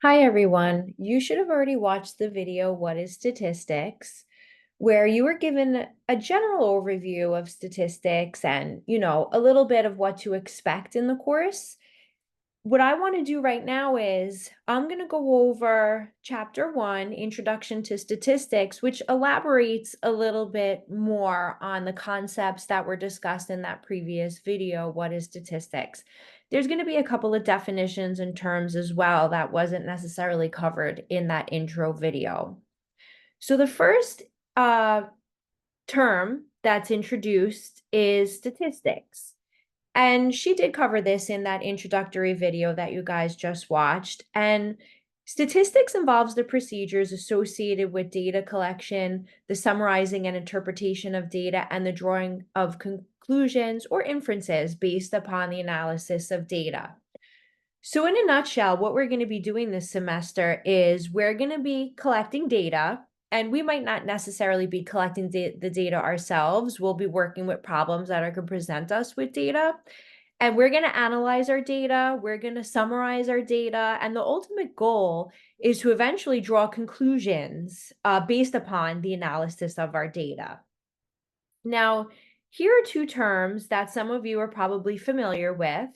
Hi everyone. You should have already watched the video, What is Statistics, where you were given a general overview of statistics and, a little bit of what to expect in the course. What I want to do right now is I'm going to go over chapter 1, Introduction to Statistics, which elaborates a little bit more on the concepts that were discussed in that previous video, What is Statistics? There's going to be a couple of definitions and terms as well that wasn't necessarily covered in that intro video. So the first term that's introduced is statistics. And she did cover this in that introductory video that you guys just watched. And statistics involves the procedures associated with data collection, the summarizing and interpretation of data, and the drawing of conclusions or inferences based upon the analysis of data. So in a nutshell, what we're going to be doing this semester is we're going to be collecting data, and we might not necessarily be collecting the data ourselves. We'll be working with problems that are going to present us with data. And we're going to analyze our data, we're going to summarize our data, and the ultimate goal is to eventually draw conclusions based upon the analysis of our data. Now, here are two terms that some of you are probably familiar with.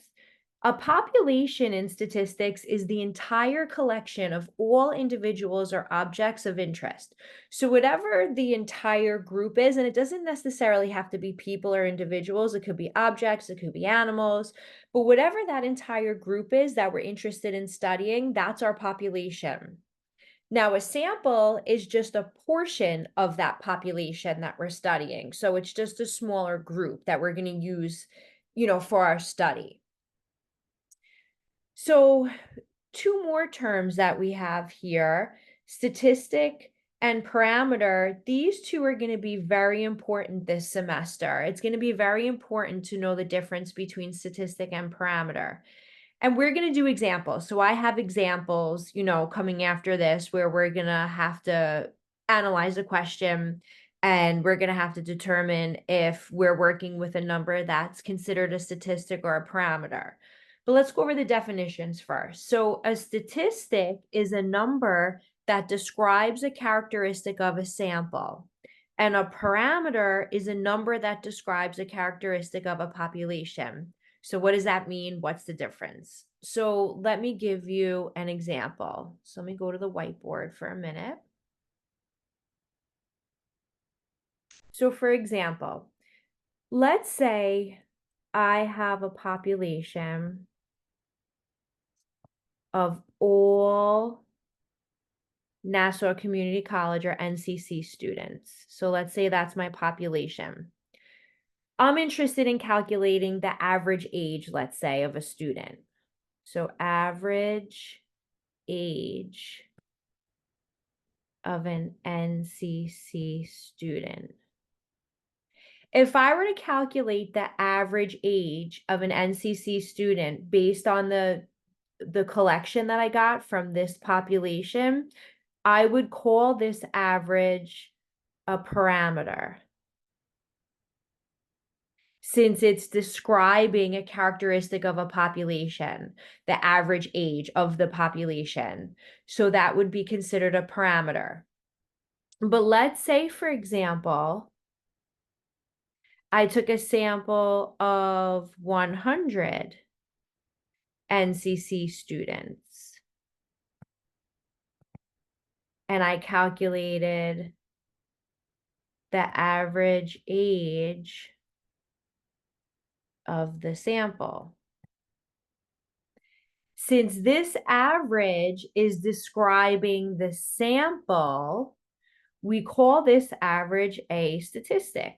A population in statistics is the entire collection of all individuals or objects of interest. So whatever the entire group is, and it doesn't necessarily have to be people or individuals, it could be objects, it could be animals, but whatever that entire group is that we're interested in studying, that's our population. Now, a sample is just a portion of that population that we're studying. So it's just a smaller group that we're going to use, for our study. So two more terms that we have here, statistic and parameter. These two are going to be very important this semester. It's going to be very important to know the difference between statistic and parameter. And we're going to do examples. So I have examples, coming after this where we're going to have to analyze a question and we're going to have to determine if we're working with a number that's considered a statistic or a parameter. But let's go over the definitions first. So a statistic is a number that describes a characteristic of a sample. And a parameter is a number that describes a characteristic of a population. So what does that mean? What's the difference? So let me give you an example. So let me go to the whiteboard for a minute. So for example, let's say I have a population of all Nassau Community College or NCC students. So let's say that's my population. I'm interested in calculating the average age, let's say, of a student. So average age of an NCC student. If I were to calculate the average age of an NCC student based on the collection that I got from this population, I would call this average a parameter, since it's describing a characteristic of a population, the average age of the population. So that would be considered a parameter. But let's say, for example, I took a sample of 100 NCC students and I calculated the average age of the sample. Since this average is describing the sample, we call this average a statistic.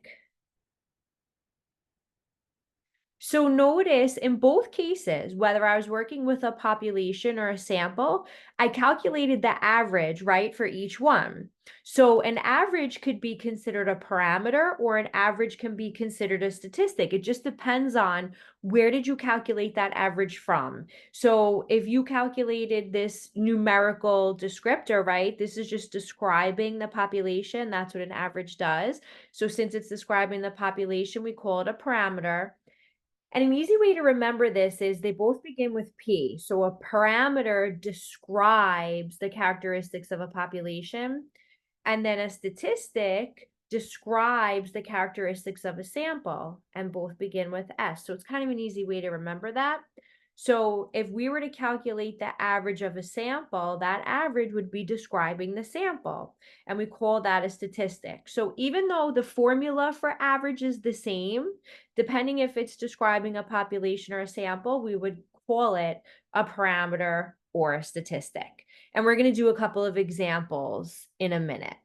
So notice in both cases, whether I was working with a population or a sample, I calculated the average, right, for each one. So an average could be considered a parameter or an average can be considered a statistic. It just depends on where did you calculate that average from. So if you calculated this numerical descriptor, right, this is just describing the population. That's what an average does. So since it's describing the population, we call it a parameter. And an easy way to remember this is they both begin with P. So a parameter describes the characteristics of a population, and then a statistic describes the characteristics of a sample, and both begin with S. So it's kind of an easy way to remember that. So if we were to calculate the average of a sample, that average would be describing the sample, and we call that a statistic. So even though the formula for average is the same, depending if it's describing a population or a sample, we would call it a parameter or a statistic. And we're going to do a couple of examples in a minute.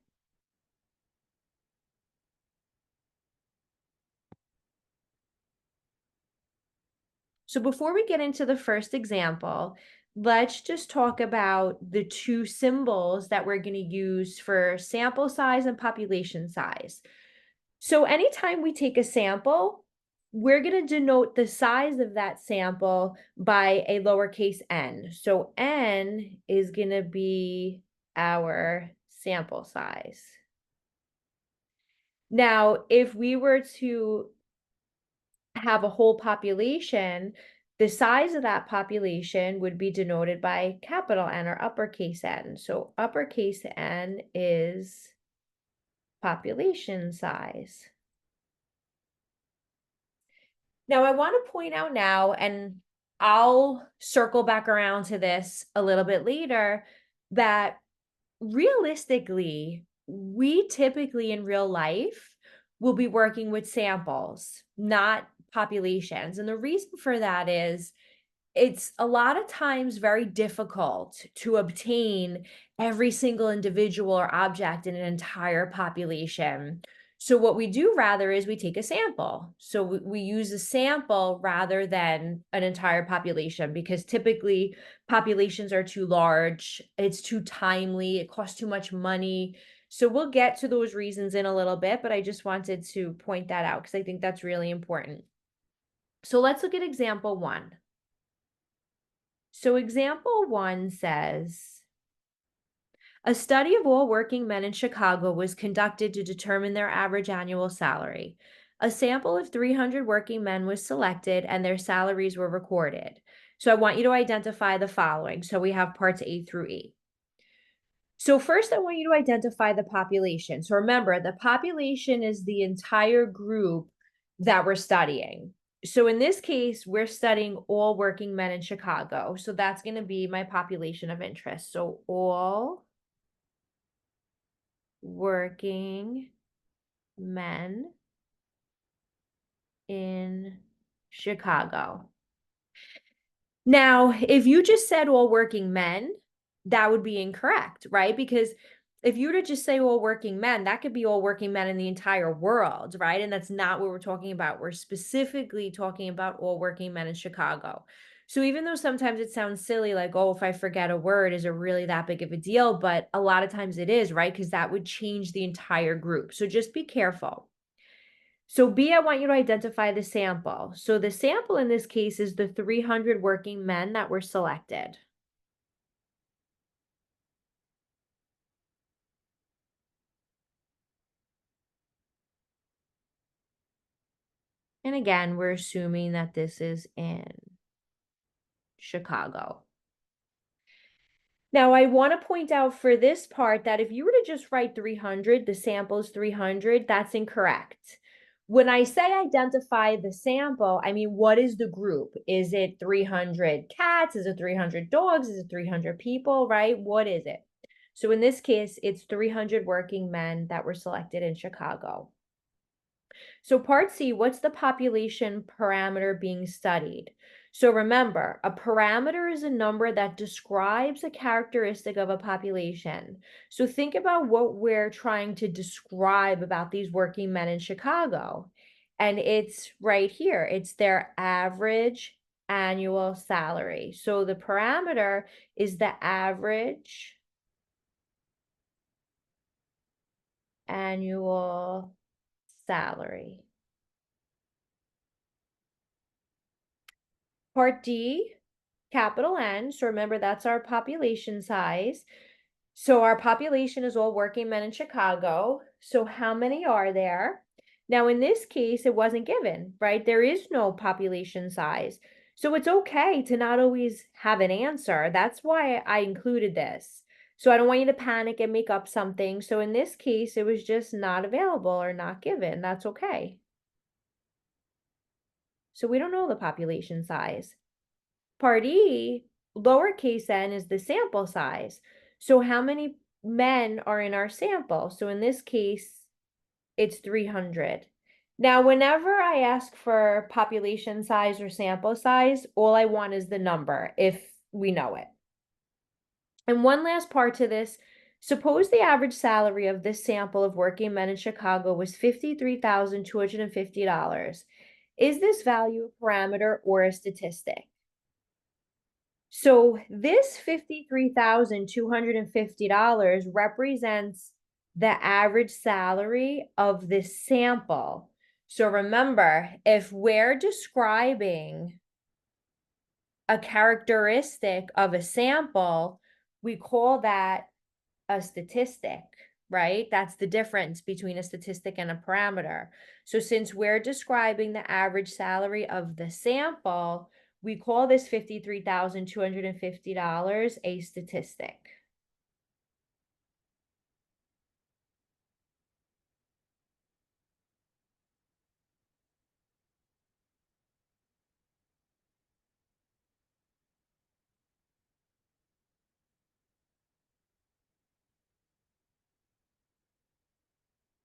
So before we get into the first example, let's just talk about the two symbols that we're going to use for sample size and population size. So anytime we take a sample, we're going to denote the size of that sample by a lowercase n. So n is going to be our sample size. Now, if we were to have a whole population, the size of that population would be denoted by capital N or uppercase N. So uppercase N is population size. Now I want to point out now, and I'll circle back around to this a little bit later, that realistically, we typically in real life will be working with samples, not populations. And the reason for that is it's a lot of times very difficult to obtain every single individual or object in an entire population. So what we do rather is we take a sample. So we use a sample rather than an entire population, because typically populations are too large, it's too timely, it costs too much money. So we'll get to those reasons in a little bit, but I just wanted to point that out because I think that's really important. So let's look at example 1. So example 1 says, a study of all working men in Chicago was conducted to determine their average annual salary. A sample of 300 working men was selected and their salaries were recorded. So I want you to identify the following. So we have parts A through E. So first I want you to identify the population. So remember, the population is the entire group that we're studying. So in this case, we're studying all working men in Chicago. So that's going to be my population of interest. So all working men in Chicago. Now, if you just said all working men, that would be incorrect, right? Because if you were to just say all working men, that could be all working men in the entire world, right? And that's not what we're talking about. We're specifically talking about all working men in Chicago. So even though sometimes it sounds silly, like, oh, if I forget a word, is it really that big of a deal? But a lot of times it is, right? Because that would change the entire group. So just be careful. So B, I want you to identify the sample. So the sample in this case is the 300 working men that were selected. And again, we're assuming that this is in Chicago. Now, I want to point out for this part that if you were to just write 300, the sample is 300, that's incorrect. When I say identify the sample, I mean, what is the group? Is it 300 cats? Is it 300 dogs? Is it 300 people, right? What is it? So in this case, it's 300 working men that were selected in Chicago. So part C, what's the population parameter being studied? So remember, a parameter is a number that describes a characteristic of a population. So think about what we're trying to describe about these working men in Chicago. And it's right here. It's their average annual salary. So the parameter is the average annual salary. Part D, capital N. So remember, that's our population size. So our population is all working men in Chicago. So how many are there? Now, in this case, it wasn't given, right? There is no population size. So it's okay to not always have an answer. That's why I included this. So I don't want you to panic and make up something. So in this case, it was just not available or not given. That's okay. So we don't know the population size. Part E, lowercase n, is the sample size. So how many men are in our sample? So in this case, it's 300. Now, whenever I ask for population size or sample size, all I want is the number if we know it. And one last part to this, suppose the average salary of this sample of working men in Chicago was $53,250. Is this value a parameter or a statistic? So this $53,250 represents the average salary of this sample. So remember, if we're describing a characteristic of a sample, we call that a statistic, right? That's the difference between a statistic and a parameter. So since we're describing the average salary of the sample, we call this $53,250 a statistic.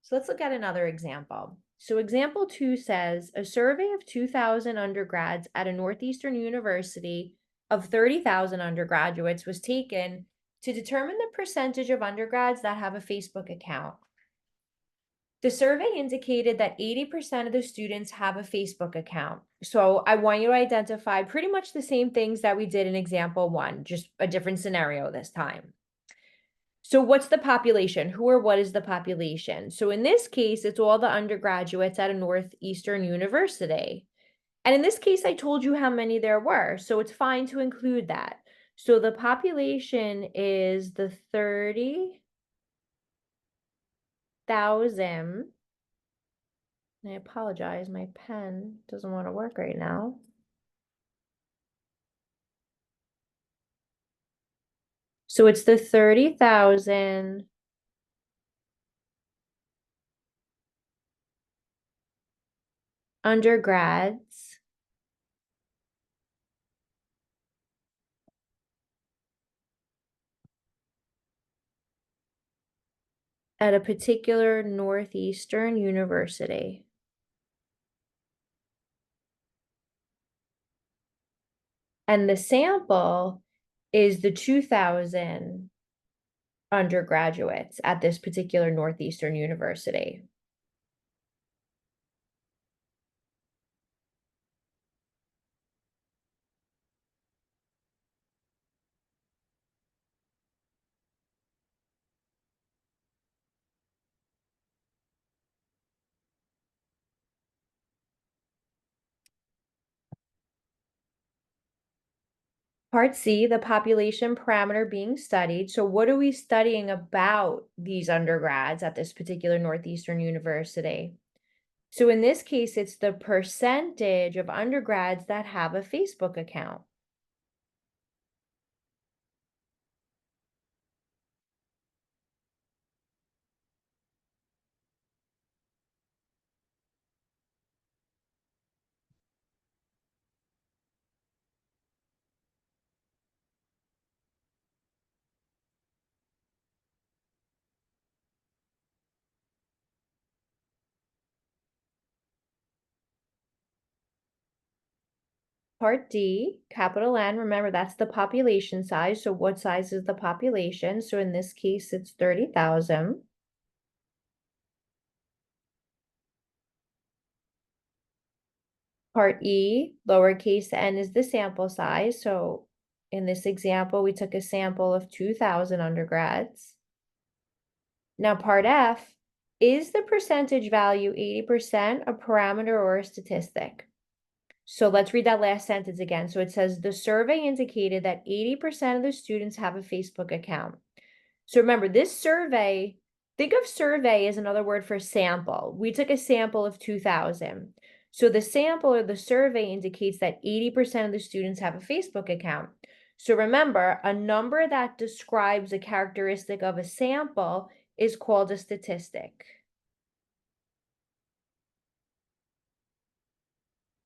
So let's look at another example. So example 2 says, a survey of 2,000 undergrads at a Northeastern university of 30,000 undergraduates was taken to determine the percentage of undergrads that have a Facebook account. The survey indicated that 80% of the students have a Facebook account. So I want you to identify pretty much the same things that we did in example 1, just a different scenario this time. So what's the population? Who or what is the population? So in this case, it's all the undergraduates at a Northeastern university. And in this case, I told you how many there were, so it's fine to include that. So the population is the 30,000. I apologize, my pen doesn't want to work right now. So it's the 30,000 undergrads at a particular Northeastern university. And the sample is the 2,000 undergraduates at this particular Northeastern university. Part C, the population parameter being studied. So what are we studying about these undergrads at this particular Northeastern university? So in this case, it's the percentage of undergrads that have a Facebook account. Part D, capital N, remember that's the population size. So what size is the population? So in this case, it's 30,000. Part E, lowercase n, is the sample size. So in this example, we took a sample of 2,000 undergrads. Now part F, is the percentage value 80% a parameter or a statistic? So let's read that last sentence again. So it says, the survey indicated that 80% of the students have a Facebook account. So remember, this survey Think of survey as another word for sample. We took a sample of 2,000. So the sample or the survey indicates that 80% of the students have a Facebook account. So remember, a number that describes a characteristic of a sample is called a statistic.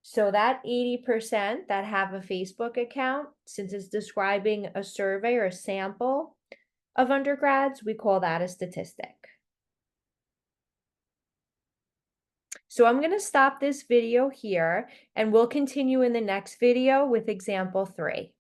So that 80% that have a Facebook account, since it's describing a survey or a sample of undergrads, we call that a statistic. So I'm going to stop this video here and we'll continue in the next video with example 3.